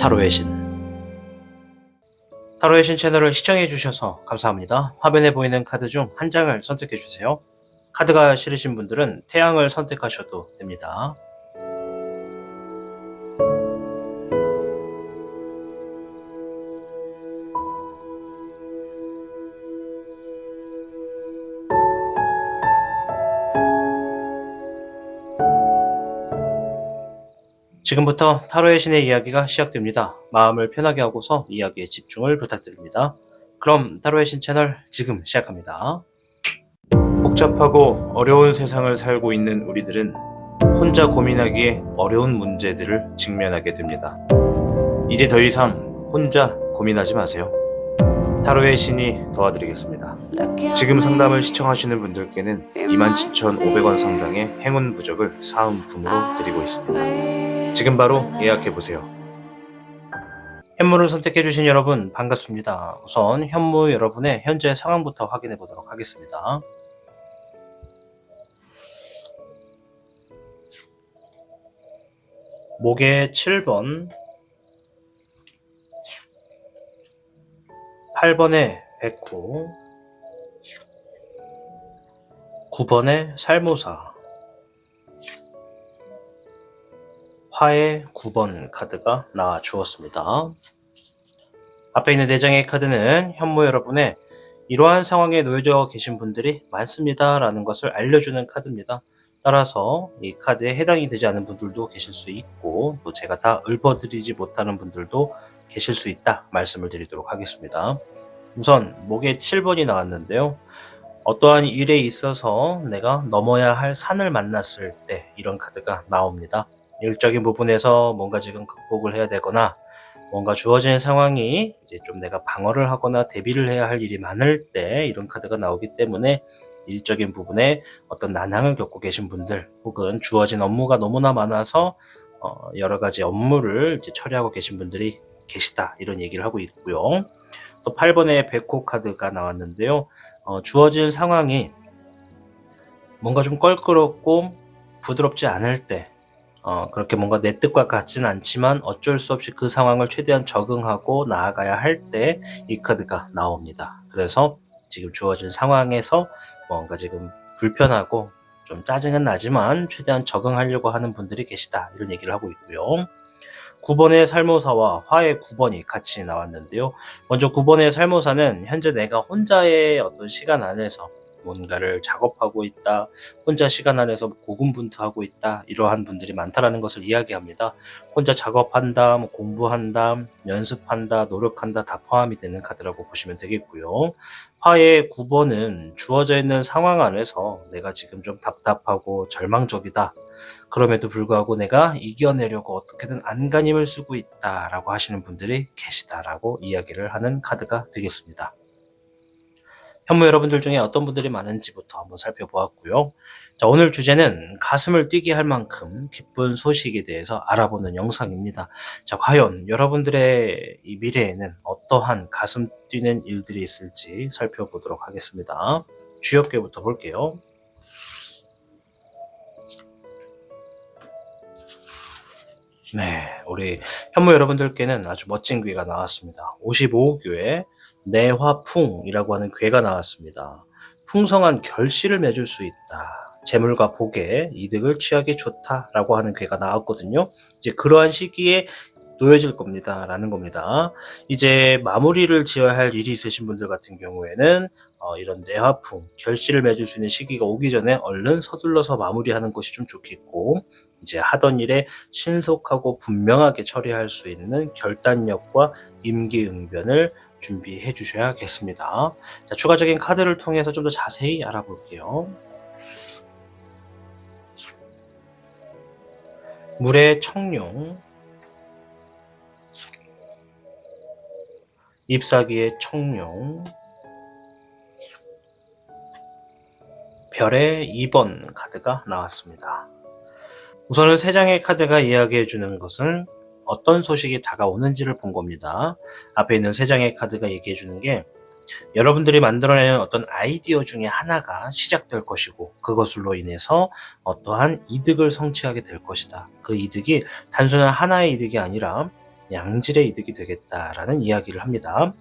타로의 신. 타로의 신 채널을 시청해주셔서 감사합니다. 화면에 보이는 카드 중 한 장을 선택해주세요. 카드가 싫으신 분들은 태양을 선택하셔도 됩니다. 지금부터 타로의 신의 이야기가 시작됩니다. 마음을 편하게 하고서 이야기에 집중을 부탁드립니다. 그럼 타로의 신 채널 지금 시작합니다. 복잡하고 어려운 세상을 살고 있는 우리들은 혼자 고민하기에 어려운 문제들을 직면하게 됩니다. 이제 더 이상 혼자 고민하지 마세요. 타로의 신이 도와드리겠습니다. 지금 상담을 시청하시는 분들께는 27,500원 상당의 행운 부적을 사은품으로 드리고 있습니다. 지금 바로 예약해보세요. 현무를 선택해주신 여러분 반갑습니다. 우선 현무 여러분의 현재 상황부터 확인해보도록 하겠습니다. 목에 7번, 8번에 백호, 9번에 살모사, 화의 9번 카드가 나와 주었습니다. 앞에 있는 4장의 카드는 현무 여러분의 이러한 상황에 놓여져 계신 분들이 많습니다 라는 것을 알려주는 카드입니다. 따라서 이 카드에 해당이 되지 않은 분들도 계실 수 있고 또 제가 다 읊어드리지 못하는 분들도 계실 수 있다 말씀을 드리도록 하겠습니다. 우선 목에 7번이 나왔는데요. 어떠한 일에 있어서 내가 넘어야 할 산을 만났을 때 이런 카드가 나옵니다. 일적인 부분에서 뭔가 지금 극복을 해야 되거나 뭔가 주어진 상황이 이제 좀 내가 방어를 하거나 대비를 해야 할 일이 많을 때 이런 카드가 나오기 때문에 일적인 부분에 어떤 난항을 겪고 계신 분들 혹은 주어진 업무가 너무나 많아서 여러 가지 업무를 이제 처리하고 계신 분들이 계시다 이런 얘기를 하고 있고요. 또 8번의 백호 카드가 나왔는데요. 주어진 상황이 뭔가 좀 껄끄럽고 부드럽지 않을 때 그렇게 뭔가 내 뜻과 같지는 않지만 어쩔 수 없이 그 상황을 최대한 적응하고 나아가야 할 때 이 카드가 나옵니다. 그래서 지금 주어진 상황에서 뭔가 지금 불편하고 좀 짜증은 나지만 최대한 적응하려고 하는 분들이 계시다 이런 얘기를 하고 있고요. 9번의 살모사와 화의 9번이 같이 나왔는데요. 먼저 9번의 살모사는 현재 내가 혼자의 어떤 시간 안에서 뭔가를 작업하고 있다, 혼자 시간 안에서 고군분투하고 있다 이러한 분들이 많다라는 것을 이야기합니다. 혼자 작업한다, 공부한다, 연습한다, 노력한다 다 포함이 되는 카드라고 보시면 되겠고요. 화의 9번은 주어져 있는 상황 안에서 내가 지금 좀 답답하고 절망적이다. 그럼에도 불구하고 내가 이겨내려고 어떻게든 안간힘을 쓰고 있다라고 하시는 분들이 계시다라고 이야기를 하는 카드가 되겠습니다. 현무 여러분들 중에 어떤 분들이 많은지부터 한번 살펴보았고요. 자, 오늘 주제는 가슴을 뛰게 할 만큼 기쁜 소식에 대해서 알아보는 영상입니다. 자, 과연 여러분들의 이 미래에는 어떠한 가슴 뛰는 일들이 있을지 살펴보도록 하겠습니다. 주역궤부터 볼게요. 네, 우리 현무 여러분들께는 아주 멋진 괴가 나왔습니다. 55교에 내화풍이라고 하는 괴가 나왔습니다. 풍성한 결실을 맺을 수 있다. 재물과 복에 이득을 취하기 좋다라고 하는 괴가 나왔거든요. 이제 그러한 시기에 놓여질 겁니다. 라는 겁니다. 이제 마무리를 지어야 할 일이 있으신 분들 같은 경우에는 이런 내화풍, 결실을 맺을 수 있는 시기가 오기 전에 얼른 서둘러서 마무리하는 것이 좀 좋겠고 이제 하던 일에 신속하고 분명하게 처리할 수 있는 결단력과 임기응변을 준비해 주셔야겠습니다. 자, 추가적인 카드를 통해서 좀 더 자세히 알아볼게요. 물의 청룡, 잎사귀의 청룡, 별의 2번 카드가 나왔습니다. 우선은 3장의 카드가 이야기해주는 것은 어떤 소식이 다가오는지를 본 겁니다. 앞에 있는 3장의 카드가 얘기해주는 게 여러분들이 만들어내는 어떤 아이디어 중에 하나가 시작될 것이고 그것으로 인해서 어떠한 이득을 성취하게 될 것이다. 그 이득이 단순한 하나의 이득이 아니라 양질의 이득이 되겠다라는 이야기를 합니다.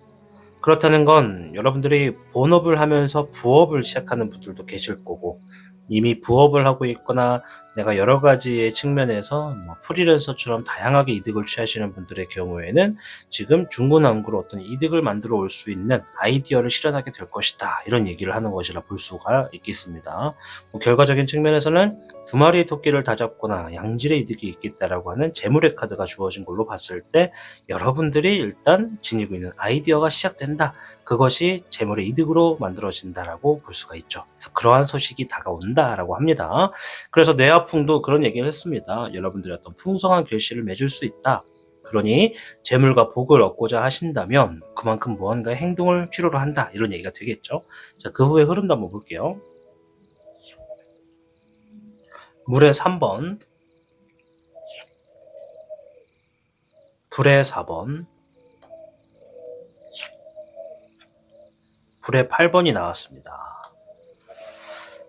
그렇다는 건 여러분들이 본업을 하면서 부업을 시작하는 분들도 계실 거고, 이미 부업을 하고 있거나 내가 여러 가지의 측면에서 프리랜서처럼 다양하게 이득을 취하시는 분들의 경우에는 지금 중구난구로 어떤 이득을 만들어 올 수 있는 아이디어를 실현하게 될 것이다, 이런 얘기를 하는 것이라 볼 수가 있겠습니다. 결과적인 측면에서는 두 마리의 토끼를 다 잡거나 양질의 이득이 있겠다라고 하는 재물의 카드가 주어진 걸로 봤을 때, 여러분들이 일단 지니고 있는 아이디어가 시작된다, 그것이 재물의 이득으로 만들어진다라고 볼 수가 있죠. 그래서 그러한 소식이 다가온다라고 합니다. 그래서 뇌아풍도 그런 얘기를 했습니다. 여러분들이 어떤 풍성한 결실을 맺을 수 있다. 그러니 재물과 복을 얻고자 하신다면 그만큼 무언가의 행동을 필요로 한다, 이런 얘기가 되겠죠. 자, 그 후에 흐름도 한번 볼게요. 물의 3번, 불의 4번, 불의 8번이 나왔습니다.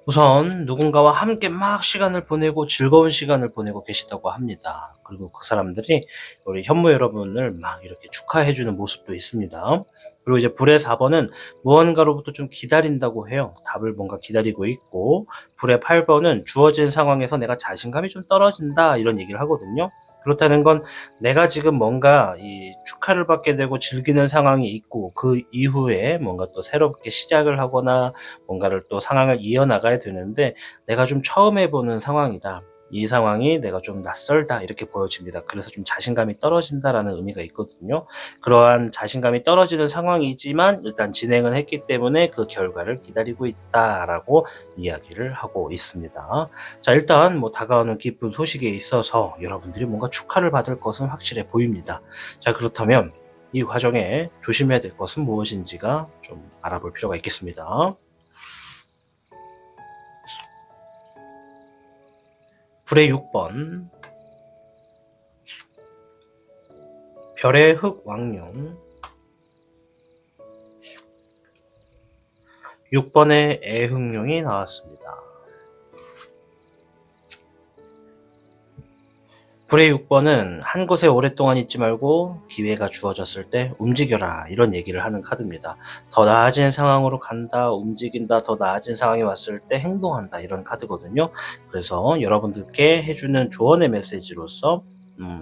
우선 누군가와 함께 막 시간을 보내고 즐거운 시간을 보내고 계시다고 합니다. 그리고 그 사람들이 우리 현무 여러분을 막 이렇게 축하해주는 모습도 있습니다. 그리고 이제 불의 4번은 무언가로부터 좀 기다린다고 해요. 답을 뭔가 기다리고 있고, 불의 8번은 주어진 상황에서 내가 자신감이 좀 떨어진다, 이런 얘기를 하거든요. 그렇다는 건 내가 지금 뭔가 이 축하를 받게 되고 즐기는 상황이 있고, 그 이후에 뭔가 또 새롭게 시작을 하거나 뭔가를 또 상황을 이어나가야 되는데, 내가 좀 처음 해보는 상황이다, 이 상황이 내가 좀 낯설다, 이렇게 보여집니다. 그래서 좀 자신감이 떨어진다라는 의미가 있거든요. 그러한 자신감이 떨어지는 상황이지만 일단 진행은 했기 때문에 그 결과를 기다리고 있다라고 이야기를 하고 있습니다. 자, 일단 다가오는 기쁜 소식에 있어서 여러분들이 뭔가 축하를 받을 것은 확실해 보입니다. 자, 그렇다면 이 과정에 조심해야 될 것은 무엇인지가 좀 알아볼 필요가 있겠습니다. 불의 6번, 별의 흑 왕룡, 6번의 애흑룡이 나왔습니다. 불의 6번은 한 곳에 오랫동안 있지 말고 기회가 주어졌을 때 움직여라, 이런 얘기를 하는 카드입니다. 더 나아진 상황으로 간다, 움직인다, 더 나아진 상황이 왔을 때 행동한다, 이런 카드거든요. 그래서 여러분들께 해주는 조언의 메시지로서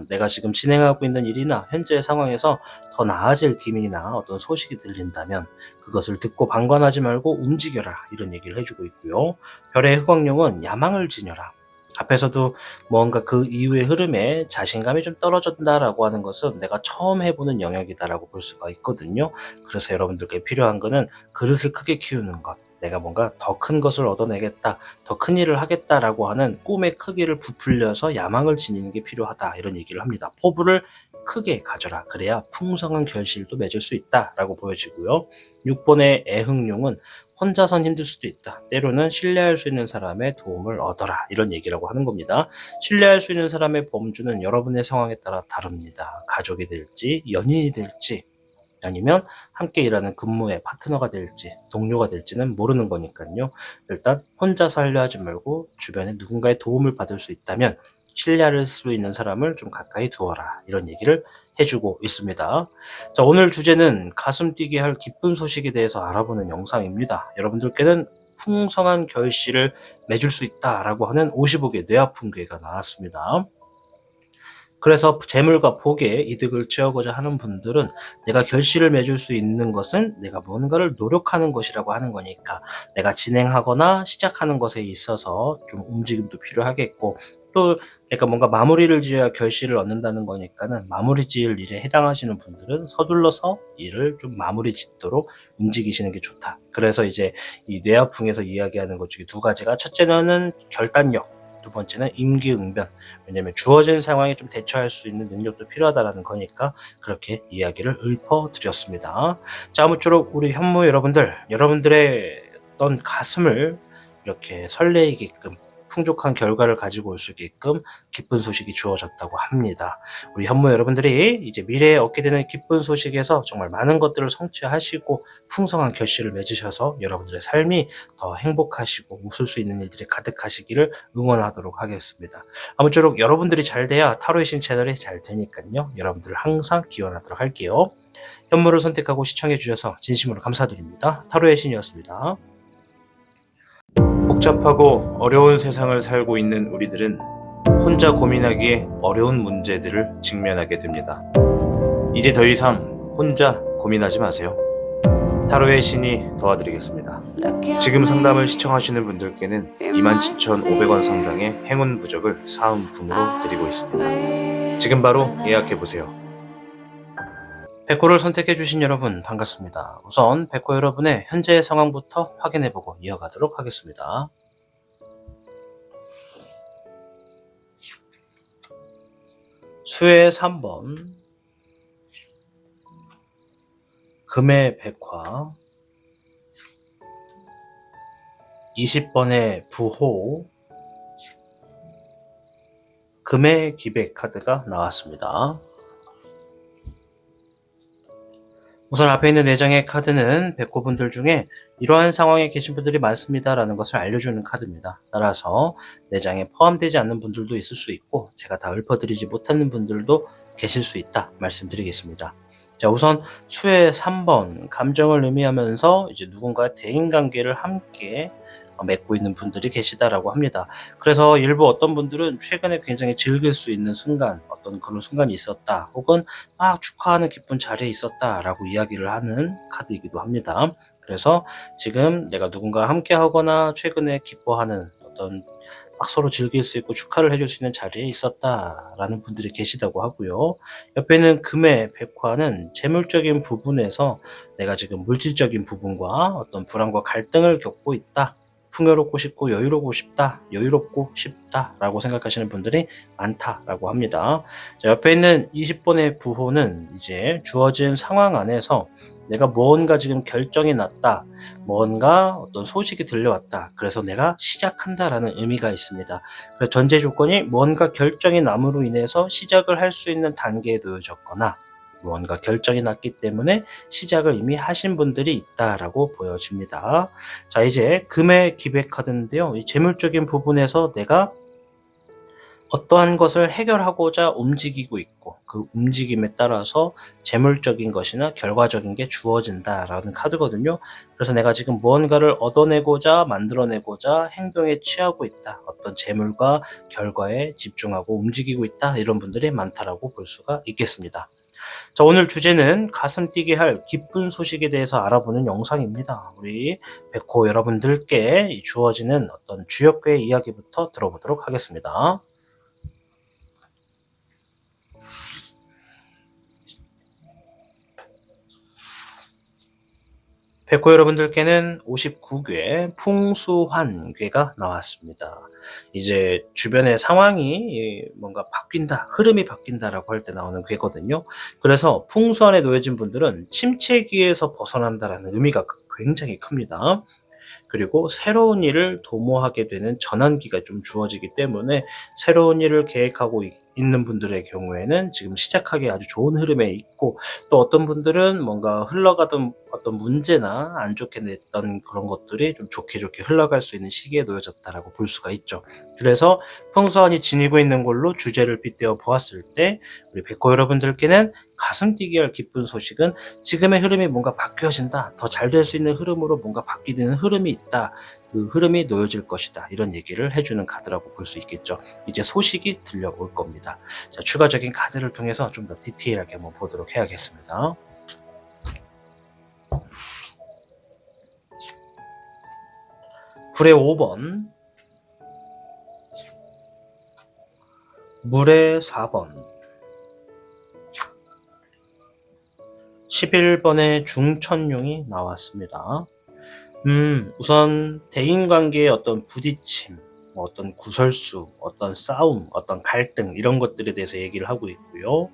내가 지금 진행하고 있는 일이나 현재의 상황에서 더 나아질 기미나 어떤 소식이 들린다면 그것을 듣고 방관하지 말고 움직여라, 이런 얘기를 해주고 있고요. 별의 흑왕룡은 야망을 지녀라. 앞에서도 뭔가 그 이후의 흐름에 자신감이 좀 떨어진다라고 하는 것은 내가 처음 해보는 영역이다라고 볼 수가 있거든요. 그래서 여러분들께 필요한 거는 그릇을 크게 키우는 것, 내가 뭔가 더 큰 것을 얻어내겠다, 더 큰 일을 하겠다라고 하는 꿈의 크기를 부풀려서 야망을 지니는 게 필요하다, 이런 얘기를 합니다. 포부를 크게 가져라. 그래야 풍성한 결실도 맺을 수 있다라고 보여지고요. 6번의 애흥룡은 혼자선 힘들 수도 있다, 때로는 신뢰할 수 있는 사람의 도움을 얻어라, 이런 얘기라고 하는 겁니다. 신뢰할 수 있는 사람의 범주는 여러분의 상황에 따라 다릅니다. 가족이 될지, 연인이 될지, 아니면 함께 일하는 근무의 파트너가 될지, 동료가 될지는 모르는 거니까요. 일단 혼자서 하려 하지 말고 주변에 누군가의 도움을 받을 수 있다면 신뢰할 수 있는 사람을 좀 가까이 두어라, 이런 얘기를 해주고 있습니다. 자, 오늘 주제는 가슴 뛰게 할 기쁜 소식에 대해서 알아보는 영상입니다. 여러분들께는 풍성한 결실을 맺을 수 있다라고 하는 55개 뇌아픈 괴가 나왔습니다. 그래서 재물과 복에 이득을 취하고자 하는 분들은 내가 결실을 맺을 수 있는 것은 내가 뭔가를 노력하는 것이라고 하는 거니까, 내가 진행하거나 시작하는 것에 있어서 좀 움직임도 필요하겠고, 또 내가 뭔가 마무리를 지어야 결실을 얻는다는 거니까는 마무리 지을 일에 해당하시는 분들은 서둘러서 일을 좀 마무리 짓도록 움직이시는 게 좋다. 그래서 이제 이 뇌아풍에서 이야기하는 것 중에 두 가지가, 첫째는 결단력, 두 번째는 임기응변. 왜냐면 주어진 상황에 좀 대처할 수 있는 능력도 필요하다라는 거니까 그렇게 이야기를 읊어드렸습니다. 자, 아무쪼록 우리 현무 여러분들, 여러분들의 어떤 가슴을 이렇게 설레이게끔 풍족한 결과를 가지고 올 수 있게끔 기쁜 소식이 주어졌다고 합니다. 우리 현모 여러분들이 이제 미래에 얻게 되는 기쁜 소식에서 정말 많은 것들을 성취하시고 풍성한 결실을 맺으셔서 여러분들의 삶이 더 행복하시고 웃을 수 있는 일들이 가득하시기를 응원하도록 하겠습니다. 아무쪼록 여러분들이 잘 돼야 타로의 신 채널이 잘 되니까요. 여러분들을 항상 기원하도록 할게요. 현무를 선택하고 시청해 주셔서 진심으로 감사드립니다. 타로의 신이었습니다. 복잡하고 어려운 세상을 살고 있는 우리들은 혼자 고민하기에 어려운 문제들을 직면하게 됩니다. 이제 더 이상 혼자 고민하지 마세요. 타로의 신이 도와드리겠습니다. 지금 상담을 시청하시는 분들께는 27,500원 상당의 행운 부적을 사은품으로 드리고 있습니다. 지금 바로 예약해보세요. 백호를 선택해주신 여러분 반갑습니다. 우선 백호 여러분의 현재 상황부터 확인해보고 이어가도록 하겠습니다. 수의 3번, 금의 백화, 20번의 부호, 금의 기백 카드가 나왔습니다. 우선 앞에 있는 4장의 카드는 백호분들 중에 이러한 상황에 계신 분들이 많습니다 라는 것을 알려주는 카드입니다. 따라서 4장에 포함되지 않는 분들도 있을 수 있고 제가 다 읊어드리지 못하는 분들도 계실 수 있다 말씀드리겠습니다. 자, 우선 수의 3번 감정을 의미하면서 이제 누군가의 대인관계를 함께 맺고 있는 분들이 계시다라고 합니다. 그래서 일부 어떤 분들은 최근에 굉장히 즐길 수 있는 순간, 어떤 그런 순간이 있었다, 혹은 막 축하하는 기쁜 자리에 있었다라고 이야기를 하는 카드이기도 합니다. 그래서 지금 내가 누군가와 함께 하거나 최근에 기뻐하는 어떤 막 서로 즐길 수 있고 축하를 해줄 수 있는 자리에 있었다라는 분들이 계시다고 하고요. 옆에 있는 금의 백화는 재물적인 부분에서 내가 지금 물질적인 부분과 어떤 불안과 갈등을 겪고 있다. 풍요롭고 싶고 여유롭고 싶다라고 생각하시는 분들이 많다라고 합니다. 자, 옆에 있는 20번의 부호는 이제 주어진 상황 안에서 내가 뭔가 지금 결정이 났다, 뭔가 어떤 소식이 들려왔다, 그래서 내가 시작한다라는 의미가 있습니다. 그래서 전제 조건이 뭔가 결정이 남으로 인해서 시작을 할 수 있는 단계에 놓여졌거나 무언가 결정이 났기 때문에 시작을 이미 하신 분들이 있다라고 보여집니다. 자, 이제 금의 기백 카드인데요. 이 재물적인 부분에서 내가 어떠한 것을 해결하고자 움직이고 있고 그 움직임에 따라서 재물적인 것이나 결과적인 게 주어진다라는 카드거든요. 그래서 내가 지금 무언가를 얻어내고자 만들어내고자 행동에 취하고 있다. 어떤 재물과 결과에 집중하고 움직이고 있다. 이런 분들이 많다라고 볼 수가 있겠습니다. 자, 오늘 주제는 가슴 뛰게 할 기쁜 소식에 대해서 알아보는 영상입니다. 우리 백호 여러분들께 주어지는 어떤 주역괴 이야기부터 들어보도록 하겠습니다. 백호 여러분들께는 59괴 풍수환괴가 나왔습니다. 이제 주변의 상황이 뭔가 바뀐다, 흐름이 바뀐다라고 할 때 나오는 괴거든요. 그래서 풍수환에 놓여진 분들은 침체기에서 벗어난다라는 의미가 굉장히 큽니다. 그리고 새로운 일을 도모하게 되는 전환기가 좀 주어지기 때문에 새로운 일을 계획하고 있는 분들의 경우에는 지금 시작하기 아주 좋은 흐름에 있고, 또 어떤 분들은 뭔가 흘러가던 어떤 문제나 안 좋게 냈던 그런 것들이 좀 좋게 흘러갈 수 있는 시기에 놓여졌다라고 볼 수가 있죠. 그래서 풍수환이 지니고 있는 걸로 주제를 빗대어 보았을 때 우리 백호 여러분들께는 가슴 뛰게 할 기쁜 소식은 지금의 흐름이 뭔가 바뀌어진다, 더 잘 될 수 있는 흐름으로 뭔가 바뀌는 흐름이 있다, 그 흐름이 놓여질 것이다, 이런 얘기를 해주는 카드라고 볼 수 있겠죠. 이제 소식이 들려올 겁니다. 자, 추가적인 카드를 통해서 좀 더 디테일하게 한번 보도록 해야겠습니다. 불의 5번, 물의 4번, 11번의 중천용이 나왔습니다. 우선 대인관계의 어떤 부딪힘, 어떤 구설수, 어떤 싸움, 어떤 갈등, 이런 것들에 대해서 얘기를 하고 있고요.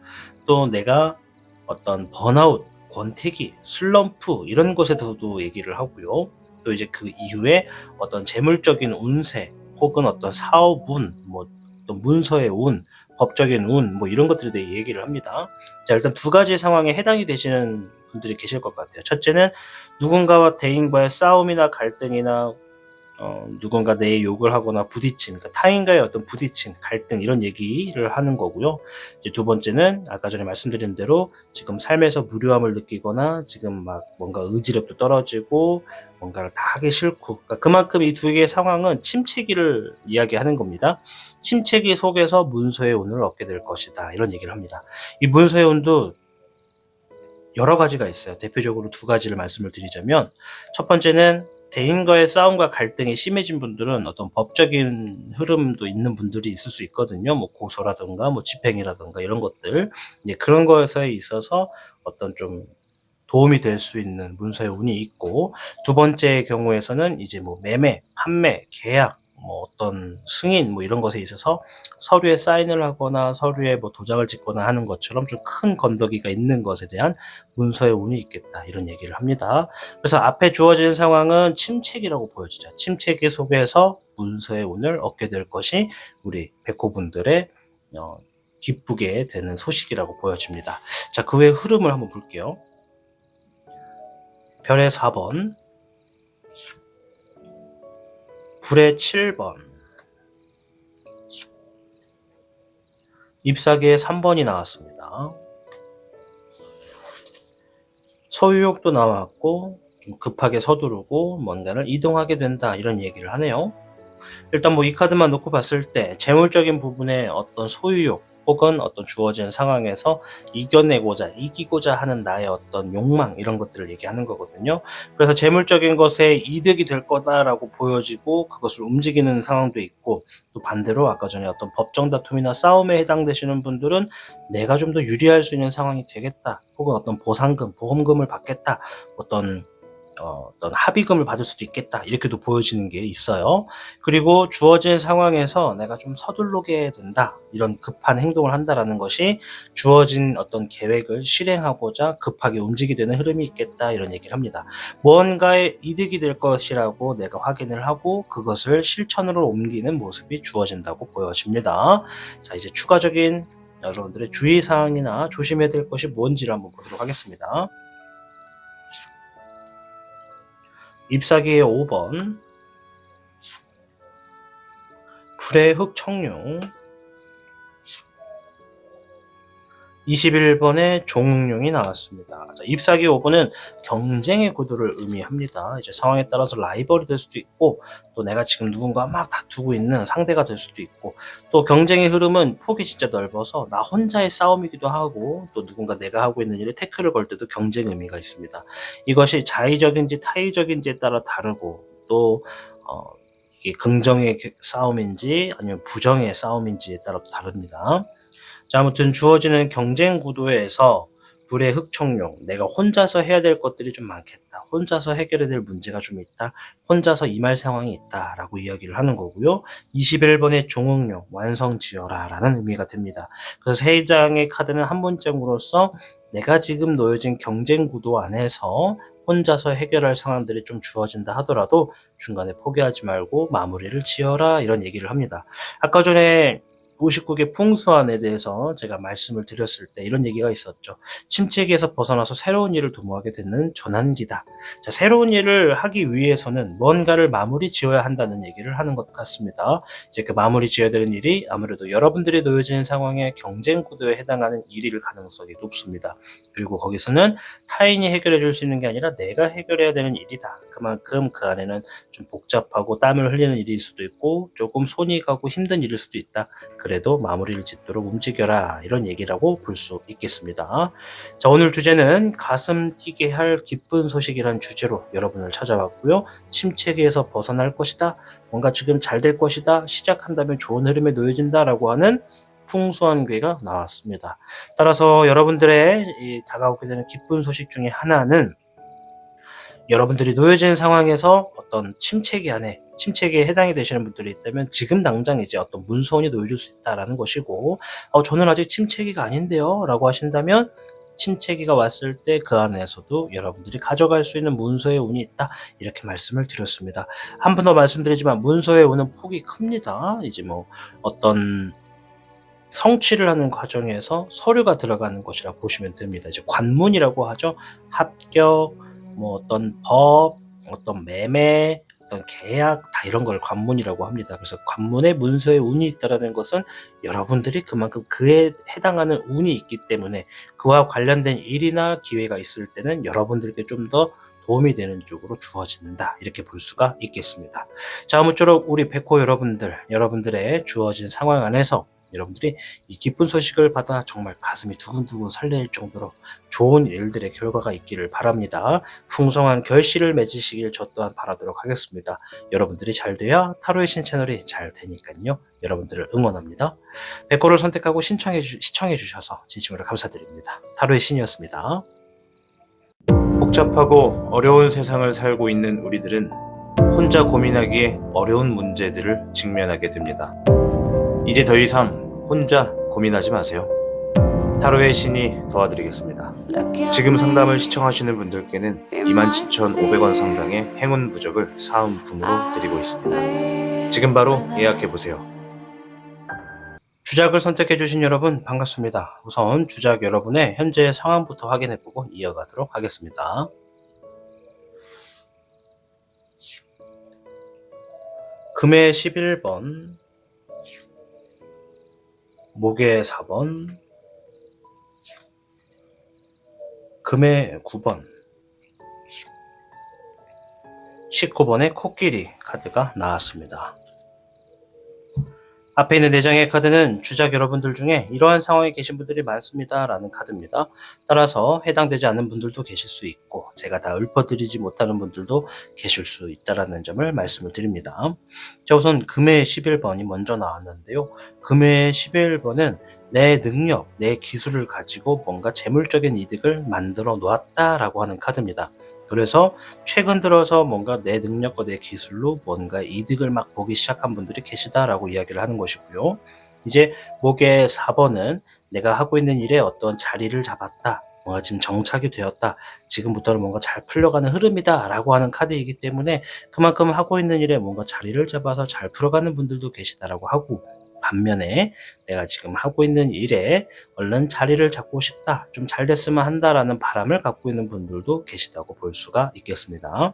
또 내가 어떤 번아웃, 권태기, 슬럼프, 이런 것에 대해서도 얘기를 하고요. 또 이제 그 이후에 어떤 재물적인 운세, 혹은 어떤 사업 운, 뭐 어떤 문서의 운, 법적인 운, 뭐 이런 것들에 대해 얘기를 합니다. 자, 일단 두 가지 상황에 해당이 되시는 분들이 계실 것 같아요. 첫째는 누군가와 대인과의 싸움이나 갈등이나 누군가 내 욕을 하거나 부딪힘, 그러니까 타인과의 어떤 부딪힘, 갈등 이런 얘기를 하는 거고요. 이제 두 번째는 아까 전에 말씀드린 대로 지금 삶에서 무료함을 느끼거나 지금 막 뭔가 의지력도 떨어지고 뭔가를 다 하기 싫고, 그러니까 그만큼 이 두 개의 상황은 침체기를 이야기하는 겁니다. 침체기 속에서 문서의 운을 얻게 될 것이다, 이런 얘기를 합니다. 이 문서의 운도 여러 가지가 있어요. 대표적으로 두 가지를 말씀을 드리자면, 첫 번째는 대인과의 싸움과 갈등이 심해진 분들은 어떤 법적인 흐름도 있는 분들이 있을 수 있거든요. 뭐 고소라든가 뭐 집행이라든가 이런 것들, 이제 그런 것에 있어서 어떤 좀 도움이 될 수 있는 문서의 운이 있고, 두 번째 경우에서는 이제 뭐 매매, 판매, 계약, 뭐 어떤 승인 뭐 이런 것에 있어서 서류에 사인을 하거나 서류에 뭐 도장을 찍거나 하는 것처럼 좀 큰 건더기가 있는 것에 대한 문서의 운이 있겠다, 이런 얘기를 합니다. 그래서 앞에 주어지는 상황은 침체기라고 보여지죠. 침체기 속에서 문서의 운을 얻게 될 것이 우리 백호분들의 기쁘게 되는 소식이라고 보여집니다. 자, 그 외의 흐름을 한번 볼게요. 별의 4번, 불의 7번, 잎사귀의 3번이 나왔습니다. 소유욕도 나왔고 좀 급하게 서두르고 뭔가를 이동하게 된다, 이런 얘기를 하네요. 일단 뭐 이 카드만 놓고 봤을 때 재물적인 부분에 어떤 소유욕 혹은 어떤 주어진 상황에서 이기고자 하는 나의 어떤 욕망, 이런 것들을 얘기하는 거거든요. 그래서 재물적인 것에 이득이 될 거다라고 보여지고 그것을 움직이는 상황도 있고, 또 반대로 아까 전에 어떤 법정 다툼이나 싸움에 해당되시는 분들은 내가 좀 더 유리할 수 있는 상황이 되겠다, 혹은 어떤 보상금, 보험금을 받겠다, 어떤 합의금을 받을 수도 있겠다, 이렇게도 보여지는 게 있어요. 그리고 주어진 상황에서 내가 좀 서두르게 된다, 이런 급한 행동을 한다라는 것이 주어진 어떤 계획을 실행하고자 급하게 움직이게 되는 흐름이 있겠다, 이런 얘기를 합니다. 무언가에 이득이 될 것이라고 내가 확인을 하고 그것을 실천으로 옮기는 모습이 주어진다고 보여집니다. 자, 이제 추가적인 여러분들의 주의사항이나 조심해야 될 것이 뭔지를 한번 보도록 하겠습니다. 잎사귀의 5번, 불의 흑청룡, 21번의 종응룡이 나왔습니다. 자, 잎사귀 5번은 경쟁의 구도를 의미합니다. 이제 상황에 따라서 라이벌이 될 수도 있고, 또 내가 지금 누군가 막 다투고 있는 상대가 될 수도 있고, 또 경쟁의 흐름은 폭이 진짜 넓어서 나 혼자의 싸움이기도 하고, 또 누군가 내가 하고 있는 일에 태클을 걸 때도 경쟁 의미가 있습니다. 이것이 자의적인지 타의적인지에 따라 다르고, 또 이게 긍정의 싸움인지 아니면 부정의 싸움인지에 따라 다릅니다. 자, 아무튼 주어지는 경쟁 구도에서 불의 흑청룡, 내가 혼자서 해야 될 것들이 좀 많겠다, 혼자서 해결해야 될 문제가 좀 있다, 혼자서 임할 상황이 있다 라고 이야기를 하는 거고요. 21번의 종응룡, 완성지어라 라는 의미가 됩니다. 그래서 3장의 카드는 한 문장으로서 내가 지금 놓여진 경쟁 구도 안에서 혼자서 해결할 상황들이 좀 주어진다 하더라도 중간에 포기하지 말고 마무리를 지어라, 이런 얘기를 합니다. 아까 전에 59개 풍수안에 대해서 제가 말씀을 드렸을 때 이런 얘기가 있었죠. 침체기에서 벗어나서 새로운 일을 도모하게 되는 전환기다. 자, 새로운 일을 하기 위해서는 뭔가를 마무리 지어야 한다는 얘기를 하는 것 같습니다. 이제 그 마무리 지어야 되는 일이 아무래도 여러분들이 놓여진 상황의 경쟁 구도에 해당하는 일일 가능성이 높습니다. 그리고 거기서는 타인이 해결해 줄 수 있는 게 아니라 내가 해결해야 되는 일이다. 그만큼 그 안에는 좀 복잡하고 땀을 흘리는 일일 수도 있고 조금 손이 가고 힘든 일일 수도 있다. 그래도 마무리를 짓도록 움직여라, 이런 얘기라고 볼 수 있겠습니다. 자, 오늘 주제는 가슴 뛰게 할 기쁜 소식이라는 주제로 여러분을 찾아왔고요. 침체기에서 벗어날 것이다, 뭔가 지금 잘 될 것이다, 시작한다면 좋은 흐름에 놓여진다 라고 하는 풍수한 괴가 나왔습니다. 따라서 여러분들의 다가오게 되는 기쁜 소식 중에 하나는 여러분들이 놓여진 상황에서 어떤 침체기에 해당이 되시는 분들이 있다면 지금 당장 이제 어떤 문서운이 놓여질 수 있다라는 것이고, 저는 아직 침체기가 아닌데요 라고 하신다면 침체기가 왔을 때 그 안에서도 여러분들이 가져갈 수 있는 문서의 운이 있다. 이렇게 말씀을 드렸습니다. 한 번 더 말씀드리지만 문서의 운은 폭이 큽니다. 이제 뭐 어떤 성취를 하는 과정에서 서류가 들어가는 것이라 보시면 됩니다. 이제 관문이라고 하죠. 합격, 뭐 어떤 법, 어떤 매매, 어떤 계약 다 이런 걸 관문이라고 합니다. 그래서 관문에 문서에 운이 있다라는 것은 여러분들이 그만큼 그에 해당하는 운이 있기 때문에 그와 관련된 일이나 기회가 있을 때는 여러분들께 좀 더 도움이 되는 쪽으로 주어진다. 이렇게 볼 수가 있겠습니다. 자, 아무쪼록 우리 백호 여러분들의 주어진 상황 안에서 여러분들이 이 기쁜 소식을 받아 정말 가슴이 두근두근 설레일 정도로 좋은 일들의 결과가 있기를 바랍니다. 풍성한 결실을 맺으시길 저 또한 바라도록 하겠습니다. 여러분들이 잘 돼야 타로의 신 채널이 잘 되니까요. 여러분들을 응원합니다. 백호를 선택하고 시청해 주셔서 진심으로 감사드립니다. 타로의 신이었습니다. 복잡하고 어려운 세상을 살고 있는 우리들은 혼자 고민하기에 어려운 문제들을 직면하게 됩니다. 이제 더 이상 혼자 고민하지 마세요. 타로의 신이 도와드리겠습니다. 지금 상담을 시청하시는 분들께는 27,500원 상당의 행운 부적을 사은품으로 드리고 있습니다. 지금 바로 예약해보세요. 주작을 선택해주신 여러분 반갑습니다. 우선 주작 여러분의 현재 상황부터 확인해보고 이어가도록 하겠습니다. 금의 11번, 목의 4번, 금의 9번, 19번의 코끼리 카드가 나왔습니다. 앞에 있는 4장의 카드는 주작 여러분들 중에 이러한 상황에 계신 분들이 많습니다 라는 카드입니다. 따라서 해당되지 않는 분들도 계실 수 있고 제가 다 읊어드리지 못하는 분들도 계실 수 있다는 점을 말씀을 드립니다. 자, 우선 금의 11번이 먼저 나왔는데요. 금의 11번은 내 능력, 내 기술을 가지고 뭔가 재물적인 이득을 만들어 놓았다라고 하는 카드입니다. 그래서 최근 들어서 뭔가 내 능력과 내 기술로 뭔가 이득을 막 보기 시작한 분들이 계시다라고 이야기를 하는 것이고요. 이제 목의 4번은 내가 하고 있는 일에 어떤 자리를 잡았다. 뭔가 지금 정착이 되었다. 지금부터는 뭔가 잘 풀려가는 흐름이다 라고 하는 카드이기 때문에 그만큼 하고 있는 일에 뭔가 자리를 잡아서 잘 풀어가는 분들도 계시다라고 하고, 반면에 내가 지금 하고 있는 일에 얼른 자리를 잡고 싶다, 좀 잘 됐으면 한다라는 바람을 갖고 있는 분들도 계시다고 볼 수가 있겠습니다.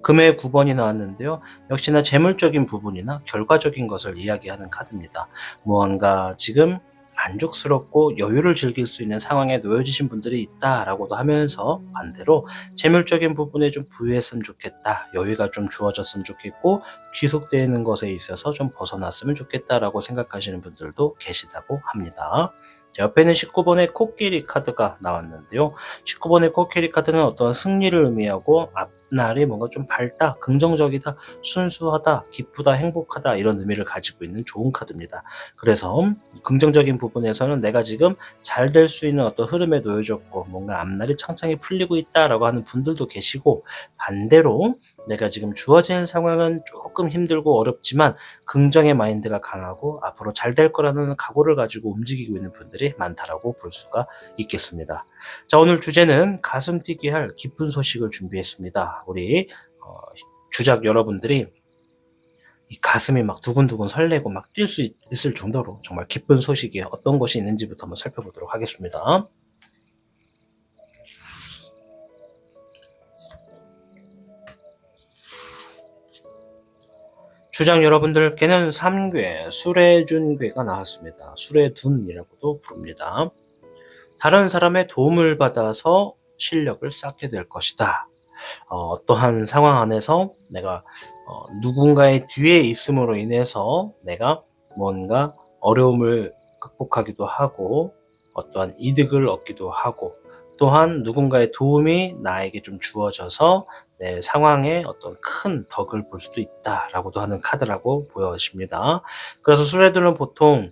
금의 9번이 나왔는데요. 역시나 재물적인 부분이나 결과적인 것을 이야기하는 카드입니다. 무언가 지금 만족스럽고 여유를 즐길 수 있는 상황에 놓여지신 분들이 있다라고도 하면서 반대로 재물적인 부분에 좀 부유했으면 좋겠다, 여유가 좀 주어졌으면 좋겠고 귀속되는 것에 있어서 좀 벗어났으면 좋겠다라고 생각하시는 분들도 계시다고 합니다. 옆에는 19번의 코끼리 카드가 나왔는데요. 19번의 코끼리 카드는 어떤 승리를 의미하고 앞날이 뭔가 좀 밝다, 긍정적이다, 순수하다, 기쁘다, 행복하다 이런 의미를 가지고 있는 좋은 카드입니다. 그래서 긍정적인 부분에서는 내가 지금 잘 될 수 있는 어떤 흐름에 놓여졌고 뭔가 앞날이 창창히 풀리고 있다라고 하는 분들도 계시고, 반대로 내가 지금 주어진 상황은 조금 힘들고 어렵지만 긍정의 마인드가 강하고 앞으로 잘 될 거라는 각오를 가지고 움직이고 있는 분들이 많다라고 볼 수가 있겠습니다. 자, 오늘 주제는 가슴 뛰게 할 기쁜 소식을 준비했습니다. 우리 주작 여러분들이 이 가슴이 막 두근두근 설레고 막 뛸 수 있을 정도로 정말 기쁜 소식이 어떤 것이 있는지부터 한번 살펴보도록 하겠습니다. 주장 여러분들께는 3괴, 수레준괴가 나왔습니다. 수레둔이라고도 부릅니다. 다른 사람의 도움을 받아서 실력을 쌓게 될 것이다. 어떠한 상황 안에서 내가 누군가의 뒤에 있음으로 인해서 내가 뭔가 어려움을 극복하기도 하고 어떠한 이득을 얻기도 하고, 또한 누군가의 도움이 나에게 좀 주어져서 내 상황에 어떤 큰 덕을 볼 수도 있다라고도 하는 카드라고 보여집니다. 그래서 수레들은 보통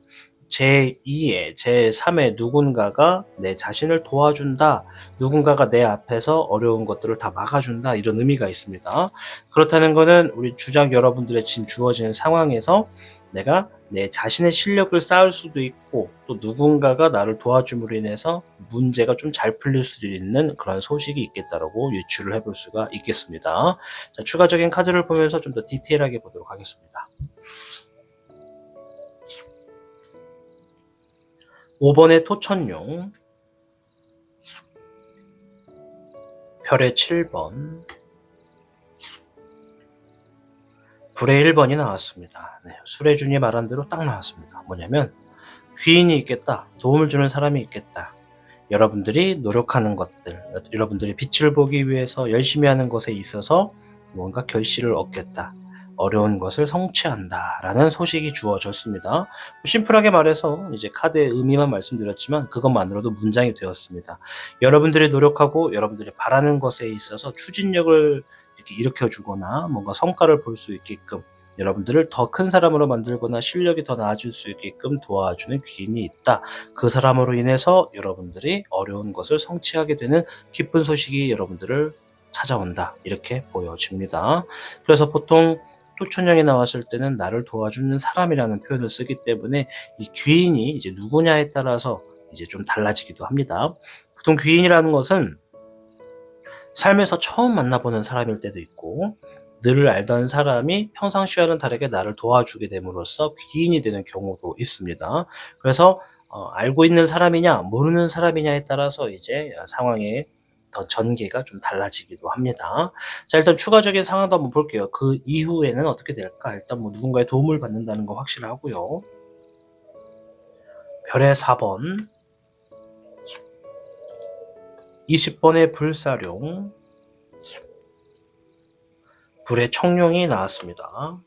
제2의, 제3의 누군가가 내 자신을 도와준다, 누군가가 내 앞에서 어려운 것들을 다 막아준다, 이런 의미가 있습니다. 그렇다는 것은 우리 주작 여러분들의 지금 주어지는 상황에서 내가 내 자신의 실력을 쌓을 수도 있고 또 누군가가 나를 도와줌으로 인해서 문제가 좀 잘 풀릴 수도 있는 그런 소식이 있겠다라고 유추를 해볼 수가 있겠습니다. 자, 추가적인 카드를 보면서 좀 더 디테일하게 보도록 하겠습니다. 5번의 토천용, 별의 7번, 불의 1번이 나왔습니다. 네, 수레준이 말한 대로 딱 나왔습니다. 뭐냐면 귀인이 있겠다, 도움을 주는 사람이 있겠다, 여러분들이 노력하는 것들, 여러분들이 빛을 보기 위해서 열심히 하는 것에 있어서 뭔가 결실을 얻겠다, 어려운 것을 성취한다 라는 소식이 주어졌습니다. 심플하게 말해서 이제 카드의 의미만 말씀드렸지만 그것만으로도 문장이 되었습니다. 여러분들이 노력하고 여러분들이 바라는 것에 있어서 추진력을 이렇게 일으켜주거나 뭔가 성과를 볼 수 있게끔, 여러분들을 더 큰 사람으로 만들거나 실력이 더 나아질 수 있게끔 도와주는 귀인이 있다. 그 사람으로 인해서 여러분들이 어려운 것을 성취하게 되는 기쁜 소식이 여러분들을 찾아온다. 이렇게 보여집니다. 그래서 보통 토천형이 나왔을 때는 나를 도와주는 사람이라는 표현을 쓰기 때문에 이 귀인이 이제 누구냐에 따라서 이제 좀 달라지기도 합니다. 보통 귀인이라는 것은 삶에서 처음 만나보는 사람일 때도 있고, 늘 알던 사람이 평상시와는 다르게 나를 도와주게 됨으로써 귀인이 되는 경우도 있습니다. 그래서 알고 있는 사람이냐 모르는 사람이냐에 따라서 이제 상황의 더 전개가 좀 달라지기도 합니다. 자, 일단 추가적인 상황도 한번 볼게요. 그 이후에는 어떻게 될까? 일단 뭐 누군가의 도움을 받는다는 거 확실하고요. 별의 4번, 20번의 불사룡, 불의 청룡이 나왔습니다.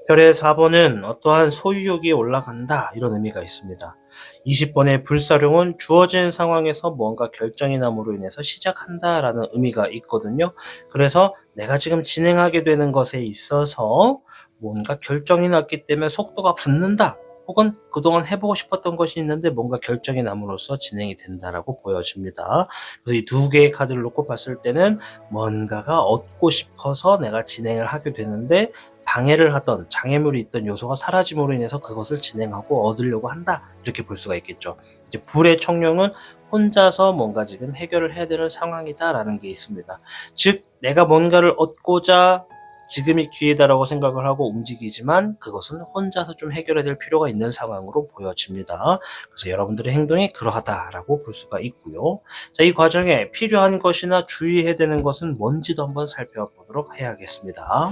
별의 4번은 어떠한 소유욕이 올라간다, 이런 의미가 있습니다. 20번의 불사룡은 주어진 상황에서 뭔가 결정이 남으로 인해서 시작한다 라는 의미가 있거든요. 그래서 내가 지금 진행하게 되는 것에 있어서 뭔가 결정이 났기 때문에 속도가 붙는다, 혹은 그동안 해보고 싶었던 것이 있는데 뭔가 결정이 남으로써 진행이 된다라고 보여집니다. 그래서 이 두 개의 카드를 놓고 봤을 때는 뭔가가 얻고 싶어서 내가 진행을 하게 되는데 방해를 하던 장애물이 있던 요소가 사라짐으로 인해서 그것을 진행하고 얻으려고 한다, 이렇게 볼 수가 있겠죠. 이제 불의 청룡은 혼자서 뭔가 지금 해결을 해야 되는 상황이다라는 게 있습니다. 즉 내가 뭔가를 얻고자 지금이 기회다라고 생각을 하고 움직이지만 그것은 혼자서 좀 해결해야 될 필요가 있는 상황으로 보여집니다. 그래서 여러분들의 행동이 그러하다라고 볼 수가 있고요. 자, 이 과정에 필요한 것이나 주의해야 되는 것은 뭔지도 한번 살펴보도록 해야겠습니다.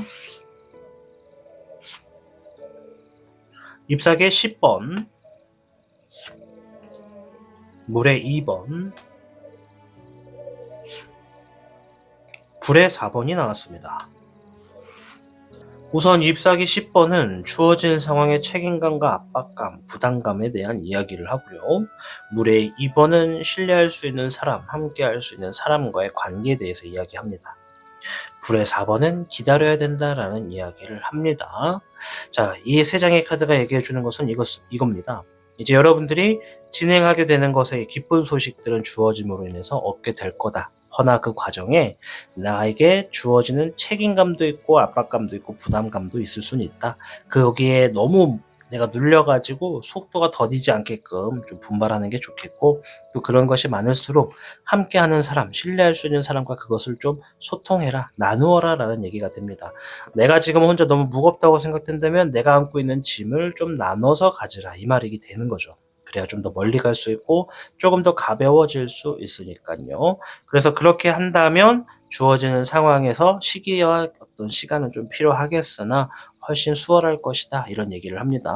잎사귀의 10번, 물의 2번, 불의 4번이 나왔습니다. 우선 잎사귀 10번은 주어진 상황의 책임감과 압박감, 부담감에 대한 이야기를 하고요. 물의 2번은 신뢰할 수 있는 사람, 함께 할 수 있는 사람과의 관계에 대해서 이야기합니다. 불의 4번은 기다려야 된다라는 이야기를 합니다. 자, 이 세 장의 카드가 얘기해 주는 것은 이겁니다. 이제 여러분들이 진행하게 되는 것에 기쁜 소식들은 주어짐으로 인해서 얻게 될 거다. 허나 그 과정에 나에게 주어지는 책임감도 있고 압박감도 있고 부담감도 있을 수는 있다. 거기에 너무 내가 눌려가지고 속도가 더디지 않게끔 좀 분발하는 게 좋겠고, 또 그런 것이 많을수록 함께하는 사람, 신뢰할 수 있는 사람과 그것을 좀 소통해라, 나누어라 라는 얘기가 됩니다. 내가 지금 혼자 너무 무겁다고 생각된다면 내가 안고 있는 짐을 좀 나눠서 가지라, 이 말이 되는 거죠. 그래야 좀 더 멀리 갈 수 있고 조금 더 가벼워질 수 있으니까요. 그래서 그렇게 한다면 주어지는 상황에서 시기와 어떤 시간은 좀 필요하겠으나 훨씬 수월할 것이다, 이런 얘기를 합니다.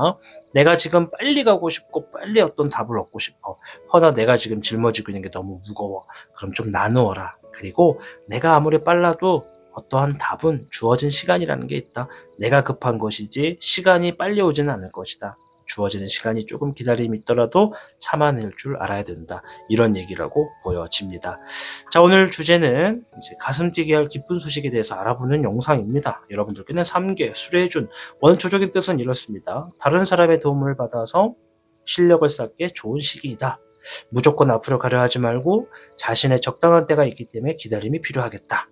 내가 지금 빨리 가고 싶고 빨리 어떤 답을 얻고 싶어. 허나 내가 지금 짊어지고 있는 게 너무 무거워. 그럼 좀 나누어라. 그리고 내가 아무리 빨라도 어떠한 답은 주어진 시간이라는 게 있다. 내가 급한 것이지 시간이 빨리 오지는 않을 것이다. 주어지는 시간이 조금 기다림이 있더라도 참아낼 줄 알아야 된다, 이런 얘기라고 보여집니다. 자, 오늘 주제는 이제 가슴 뛰게 할 기쁜 소식에 대해서 알아보는 영상입니다. 여러분들께는 3개 수레준, 원초적인 뜻은 이렇습니다. 다른 사람의 도움을 받아서 실력을 쌓기에 좋은 시기이다. 무조건 앞으로 가려 하지 말고 자신의 적당한 때가 있기 때문에 기다림이 필요하겠다.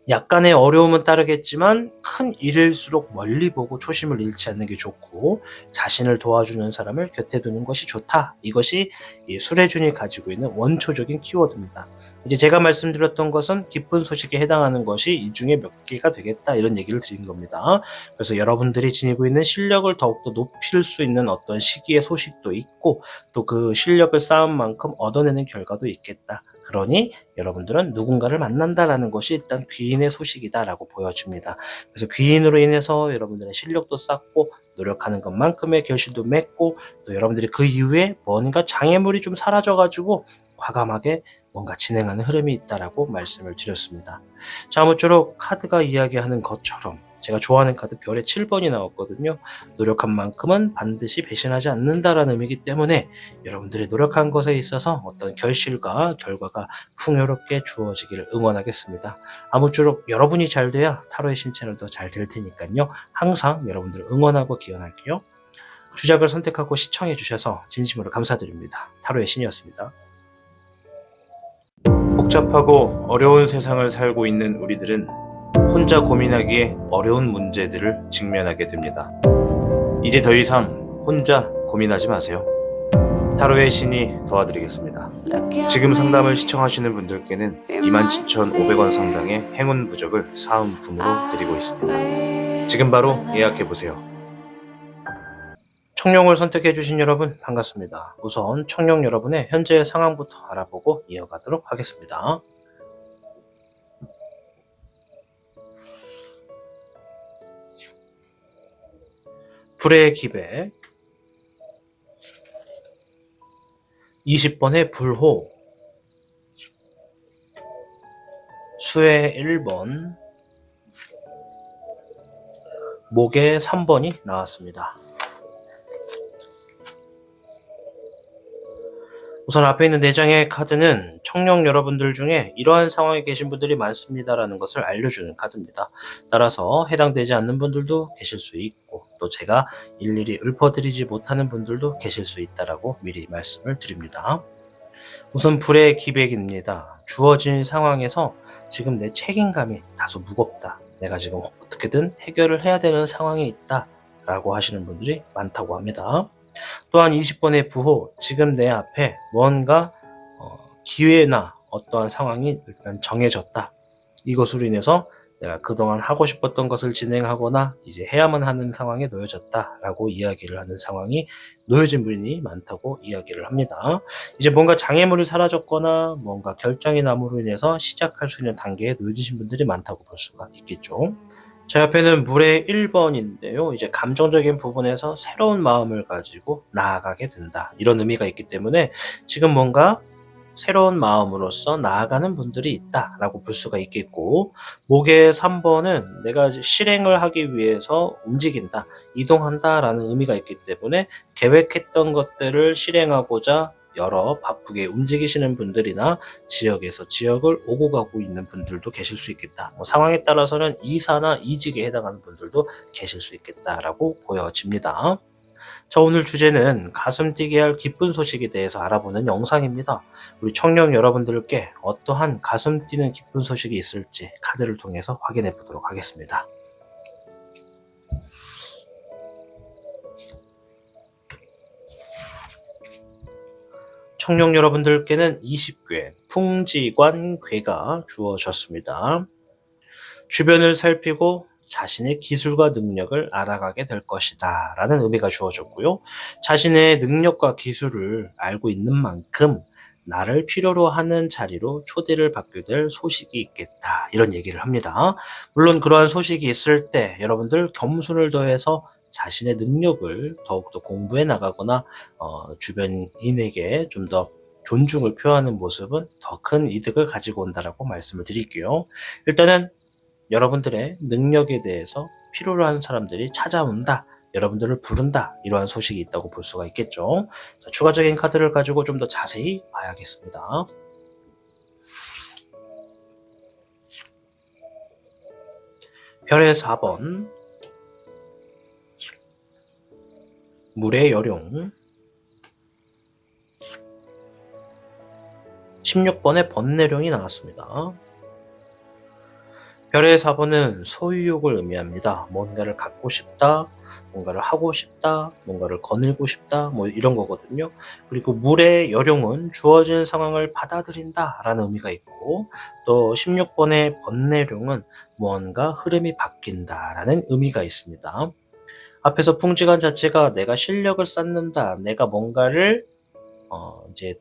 약간의 어려움은 따르겠지만 큰 일일수록 멀리 보고 초심을 잃지 않는 게 좋고 자신을 도와주는 사람을 곁에 두는 것이 좋다. 이것이 이 술해준이 가지고 있는 원초적인 키워드입니다. 이제 제가 말씀드렸던 것은 기쁜 소식에 해당하는 것이 이 중에 몇 개가 되겠다 이런 얘기를 드린 겁니다. 그래서 여러분들이 지니고 있는 실력을 더욱더 높일 수 있는 어떤 시기의 소식도 있고 또 그 실력을 쌓은 만큼 얻어내는 결과도 있겠다. 그러니 여러분들은 누군가를 만난다라는 것이 일단 귀인의 소식이다라고 보여집니다. 그래서 귀인으로 인해서 여러분들의 실력도 쌓고 노력하는 것만큼의 결실도 맺고 또 여러분들이 그 이후에 뭔가 장애물이 좀 사라져가지고 과감하게 뭔가 진행하는 흐름이 있다라고 말씀을 드렸습니다. 자, 아무쪼록 카드가 이야기하는 것처럼 제가 좋아하는 카드 별의 7번이 나왔거든요. 노력한 만큼은 반드시 배신하지 않는다라는 의미이기 때문에 여러분들이 노력한 것에 있어서 어떤 결실과 결과가 풍요롭게 주어지기를 응원하겠습니다. 아무쪼록 여러분이 잘 돼야 타로의 신채널도 잘 될 테니까요. 항상 여러분들을 응원하고 기원할게요. 주작을 선택하고 시청해 주셔서 진심으로 감사드립니다. 타로의 신이었습니다. 복잡하고 어려운 세상을 살고 있는 우리들은 혼자 고민하기에 어려운 문제들을 직면하게 됩니다. 이제 더 이상 혼자 고민하지 마세요. 타로의 신이 도와드리겠습니다. 지금 상담을 시청하시는 분들께는 27,500원 상당의 행운 부적을 사은품으로 드리고 있습니다. 지금 바로 예약해보세요. 청룡을 선택해주신 여러분 반갑습니다. 우선 청룡 여러분의 현재 상황부터 알아보고 이어가도록 하겠습니다. 불의 기백 20번의 불호 수의 1번 목의 3번이 나왔습니다. 우선 앞에 있는 4장의 카드는 청룡 여러분들 중에 이러한 상황에 계신 분들이 많습니다라는 것을 알려주는 카드입니다. 따라서 해당되지 않는 분들도 계실 수 있고 또 제가 일일이 읊어드리지 못하는 분들도 계실 수 있다라고 미리 말씀을 드립니다. 우선 불의 기백입니다. 주어진 상황에서 지금 내 책임감이 다소 무겁다. 내가 지금 어떻게든 해결을 해야 되는 상황이 있다 라고 하시는 분들이 많다고 합니다. 또한 20번의 부호, 지금 내 앞에 뭔가 기회나 어떠한 상황이 일단 정해졌다. 이것으로 인해서 내가 그동안 하고 싶었던 것을 진행하거나 이제 해야만 하는 상황에 놓여졌다라고 이야기를 하는 상황이 놓여진 분이 많다고 이야기를 합니다. 이제 뭔가 장애물이 사라졌거나 뭔가 결정이 남으로 인해서 시작할 수 있는 단계에 놓여지신 분들이 많다고 볼 수가 있겠죠. 제 앞에는 물의 1번인데요. 이제 감정적인 부분에서 새로운 마음을 가지고 나아가게 된다. 이런 의미가 있기 때문에 지금 뭔가 새로운 마음으로서 나아가는 분들이 있다라고 볼 수가 있겠고, 목의 3번은 내가 실행을 하기 위해서 움직인다, 이동한다라는 의미가 있기 때문에 계획했던 것들을 실행하고자 여러 바쁘게 움직이시는 분들이나 지역에서 지역을 오고 가고 있는 분들도 계실 수 있겠다. 상황에 따라서는 이사나 이직에 해당하는 분들도 계실 수 있겠다라고 보여집니다. 자, 오늘 주제는 가슴 뛰게 할 기쁜 소식에 대해서 알아보는 영상입니다. 우리 청룡 여러분들께 어떠한 가슴 뛰는 기쁜 소식이 있을지 카드를 통해서 확인해 보도록 하겠습니다. 청룡 여러분들께는 20괴 풍지관 괴가 주어졌습니다. 주변을 살피고 자신의 기술과 능력을 알아가게 될 것이다 라는 의미가 주어졌고요. 자신의 능력과 기술을 알고 있는 만큼 나를 필요로 하는 자리로 초대를 받게 될 소식이 있겠다 이런 얘기를 합니다. 물론 그러한 소식이 있을 때 여러분들 겸손을 더해서 자신의 능력을 더욱더 공부해 나가거나 주변인에게 좀 더 존중을 표하는 모습은 더 큰 이득을 가지고 온다라고 말씀을 드릴게요. 일단은 여러분들의 능력에 대해서 필요로 하는 사람들이 찾아온다, 여러분들을 부른다, 이러한 소식이 있다고 볼 수가 있겠죠. 자, 추가적인 카드를 가지고 좀 더 자세히 봐야겠습니다. 별의 4번 물의 여룡 16번의 번뇌룡이 나왔습니다. 별의 4번은 소유욕을 의미합니다. 뭔가를 갖고 싶다, 뭔가를 하고 싶다, 뭔가를 거닐고 싶다, 뭐 이런 거거든요. 그리고 물의 여룡은 주어진 상황을 받아들인다 라는 의미가 있고, 또 16번의 번뇌룡은 무언가 흐름이 바뀐다 라는 의미가 있습니다. 앞에서 풍지관 자체가 내가 실력을 쌓는다, 내가 뭔가를 이제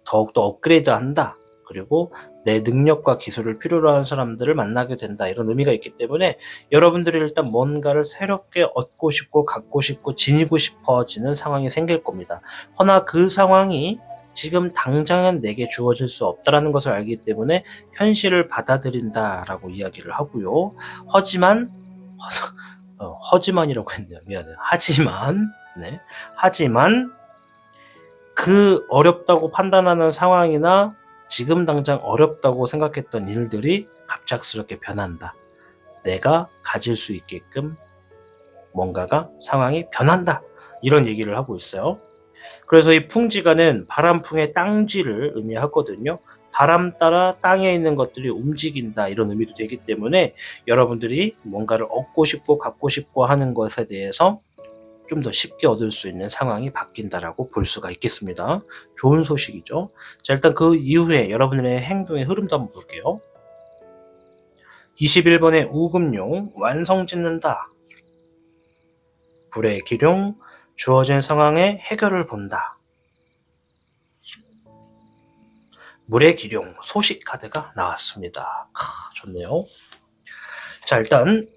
더욱더 업그레이드한다. 그리고 내 능력과 기술을 필요로 하는 사람들을 만나게 된다. 이런 의미가 있기 때문에 여러분들이 일단 뭔가를 새롭게 얻고 싶고 갖고 싶고 지니고 싶어지는 상황이 생길 겁니다. 허나 그 상황이 지금 당장은 내게 주어질 수 없다라는 것을 알기 때문에 현실을 받아들인다라고 이야기를 하고요. 허지만이라고 했네요. 미안해요. 하지만 그 어렵다고 판단하는 상황이나 지금 당장 어렵다고 생각했던 일들이 갑작스럽게 변한다. 내가 가질 수 있게끔 뭔가가 상황이 변한다. 이런 얘기를 하고 있어요. 그래서 이 풍지가는 바람풍의 땅쥐를 의미하거든요. 바람 따라 땅에 있는 것들이 움직인다 이런 의미도 되기 때문에 여러분들이 뭔가를 얻고 싶고 갖고 싶고 하는 것에 대해서 좀 더 쉽게 얻을 수 있는 상황이 바뀐다라고 볼 수가 있겠습니다. 좋은 소식이죠. 자, 일단 그 이후에 여러분들의 행동의 흐름도 한번 볼게요. 21번의 우금룡, 완성 짓는다. 불의 기룡, 주어진 상황의 해결을 본다. 물의 기룡, 소식 카드가 나왔습니다. 좋네요. 자, 일단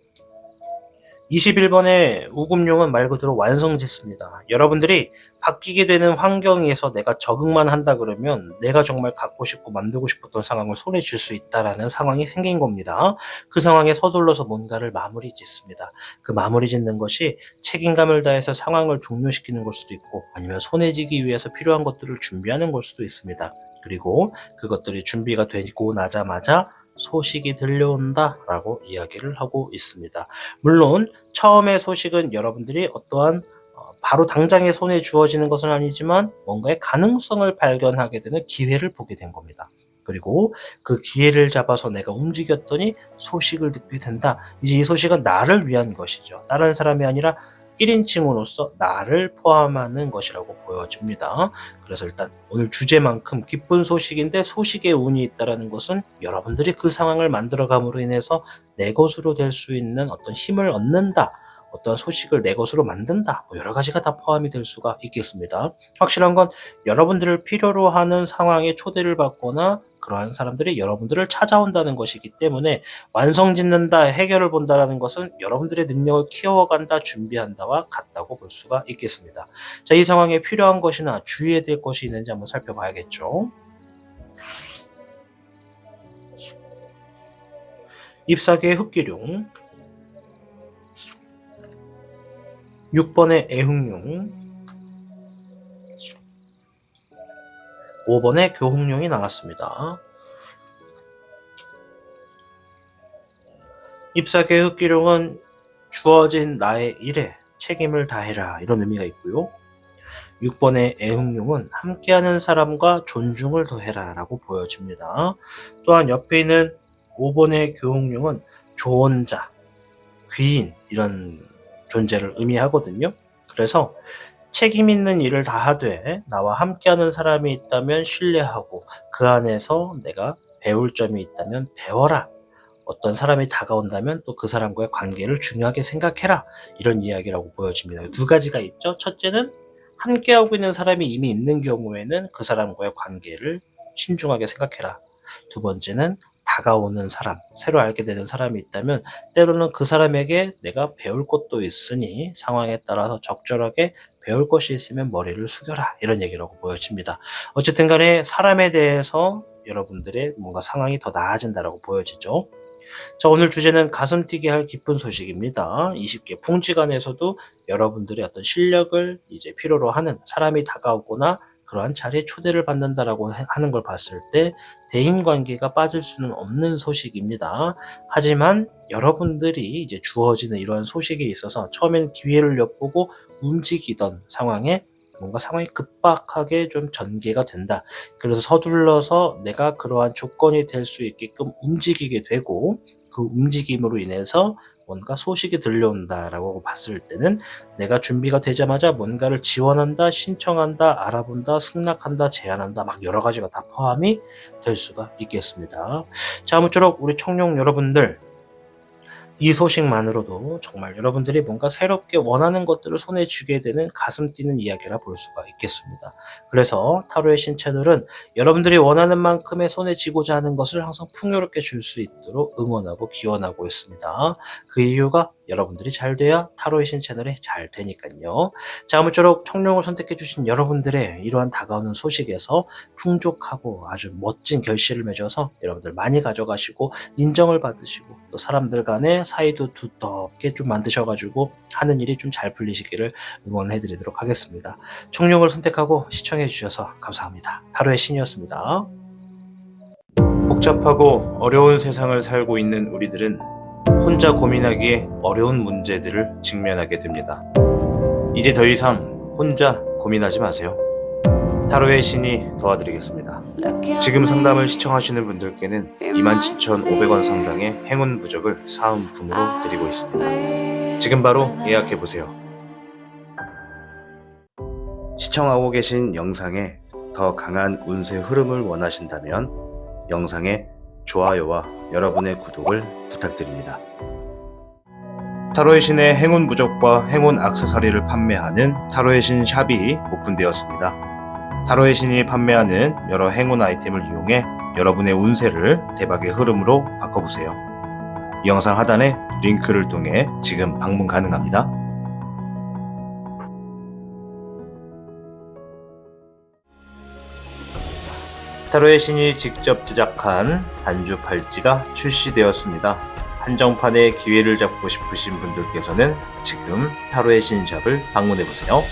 21번의 우금룡은 말 그대로 완성짓습니다. 여러분들이 바뀌게 되는 환경에서 내가 적응만 한다 그러면 내가 정말 갖고 싶고 만들고 싶었던 상황을 손에 쥘 수 있다라는 상황이 생긴 겁니다. 그 상황에 서둘러서 뭔가를 마무리 짓습니다. 그 마무리 짓는 것이 책임감을 다해서 상황을 종료시키는 걸 수도 있고 아니면 손에 쥐기 위해서 필요한 것들을 준비하는 걸 수도 있습니다. 그리고 그것들이 준비가 되고 나자마자 소식이 들려온다 라고 이야기를 하고 있습니다. 물론 처음의 소식은 여러분들이 어떠한 바로 당장의 손에 주어지는 것은 아니지만 뭔가의 가능성을 발견하게 되는 기회를 보게 된 겁니다. 그리고 그 기회를 잡아서 내가 움직였더니 소식을 듣게 된다. 이제 이 소식은 나를 위한 것이죠. 다른 사람이 아니라 1인칭으로서 나를 포함하는 것이라고 보여집니다. 그래서 일단 오늘 주제만큼 기쁜 소식인데 소식에 운이 있다는 것은 여러분들이 그 상황을 만들어감으로 인해서 내 것으로 될 수 있는 어떤 힘을 얻는다. 어떤 소식을 내 것으로 만든다. 여러 가지가 다 포함이 될 수가 있겠습니다. 확실한 건 여러분들을 필요로 하는 상황에 초대를 받거나 그러한 사람들이 여러분들을 찾아온다는 것이기 때문에 완성 짓는다, 해결을 본다라는 것은 여러분들의 능력을 키워간다, 준비한다와 같다고 볼 수가 있겠습니다. 자, 이 상황에 필요한 것이나 주의해야 될 것이 있는지 한번 살펴봐야겠죠. 잎사귀의 흑기룡, 6번의 애흑룡, 5번의 교홍룡이 나왔습니다. 잎사귀의 흑기룡은 주어진 나의 일에 책임을 다해라 이런 의미가 있고요. 6번의 애흑룡은 함께하는 사람과 존중을 더해라 라고 보여집니다. 또한 옆에 있는 5번의 교홍룡은 조언자, 귀인 이런 존재를 의미하거든요. 그래서 책임 있는 일을 다 하되 나와 함께하는 사람이 있다면 신뢰하고 그 안에서 내가 배울 점이 있다면 배워라. 어떤 사람이 다가온다면 또 그 사람과의 관계를 중요하게 생각해라. 이런 이야기라고 보여집니다. 두 가지가 있죠. 첫째는 함께하고 있는 사람이 이미 있는 경우에는 그 사람과의 관계를 신중하게 생각해라. 두 번째는 다가오는 사람, 새로 알게 되는 사람이 있다면 때로는 그 사람에게 내가 배울 것도 있으니 상황에 따라서 적절하게 배울 것이 있으면 머리를 숙여라. 이런 얘기라고 보여집니다. 어쨌든 간에 사람에 대해서 여러분들의 뭔가 상황이 더 나아진다라고 보여지죠. 자, 오늘 주제는 가슴 뛰게 할 기쁜 소식입니다. 20개 풍지간에서도 여러분들의 어떤 실력을 이제 필요로 하는 사람이 다가오거나 그러한 자리에 초대를 받는다라고 하는 걸 봤을 때 대인관계가 빠질 수는 없는 소식입니다. 하지만 여러분들이 이제 주어지는 이러한 소식에 있어서 처음에는 기회를 엿보고 움직이던 상황에 뭔가 상황이 급박하게 좀 전개가 된다. 그래서 서둘러서 내가 그러한 조건이 될 수 있게끔 움직이게 되고 그 움직임으로 인해서 뭔가 소식이 들려온다라고 봤을 때는 내가 준비가 되자마자 뭔가를 지원한다, 신청한다, 알아본다, 승낙한다, 제안한다, 막 여러 가지가 다 포함이 될 수가 있겠습니다. 자, 아무쪼록 우리 청룡 여러분들, 이 소식만으로도 정말 여러분들이 뭔가 새롭게 원하는 것들을 손에 쥐게 되는 가슴 뛰는 이야기라 볼 수가 있겠습니다. 그래서 타로의 신 채널은 여러분들이 원하는 만큼의 손에 쥐고자 하는 것을 항상 풍요롭게 줄 수 있도록 응원하고 기원하고 있습니다. 그 이유가 여러분들이 잘 돼야 타로의 신 채널이 잘 되니까요. 자, 아무쪼록 청룡을 선택해 주신 여러분들의 이러한 다가오는 소식에서 풍족하고 아주 멋진 결실을 맺어서 여러분들 많이 가져가시고 인정을 받으시고 또 사람들 간의 사이도 두텁게 좀 만드셔가지고 하는 일이 좀 잘 풀리시기를 응원해 드리도록 하겠습니다. 청룡을 선택하고 시청해 주셔서 감사합니다. 타로의 신이었습니다. 복잡하고 어려운 세상을 살고 있는 우리들은 혼자 고민하기에 어려운 문제들을 직면하게 됩니다. 이제 더 이상 혼자 고민하지 마세요. 타로의 신이 도와드리겠습니다. 지금 상담을 시청하시는 분들께는 27,500원 상당의 행운 부적을 사은품으로 드리고 있습니다. 지금 바로 예약해보세요. 시청하고 계신 영상에 더 강한 운세 흐름을 원하신다면 영상에 좋아요와 여러분의 구독을 부탁드립니다. 타로의 신의 행운 부적과 행운 액세서리를 판매하는 타로의 신 샵이 오픈되었습니다. 타로의 신이 판매하는 여러 행운 아이템을 이용해 여러분의 운세를 대박의 흐름으로 바꿔보세요. 이 영상 하단에 링크를 통해 지금 방문 가능합니다. 타로의 신이 직접 제작한 단주 팔찌가 출시되었습니다. 한정판의 기회를 잡고 싶으신 분들께서는 지금 타로의 신 샵을 방문해보세요.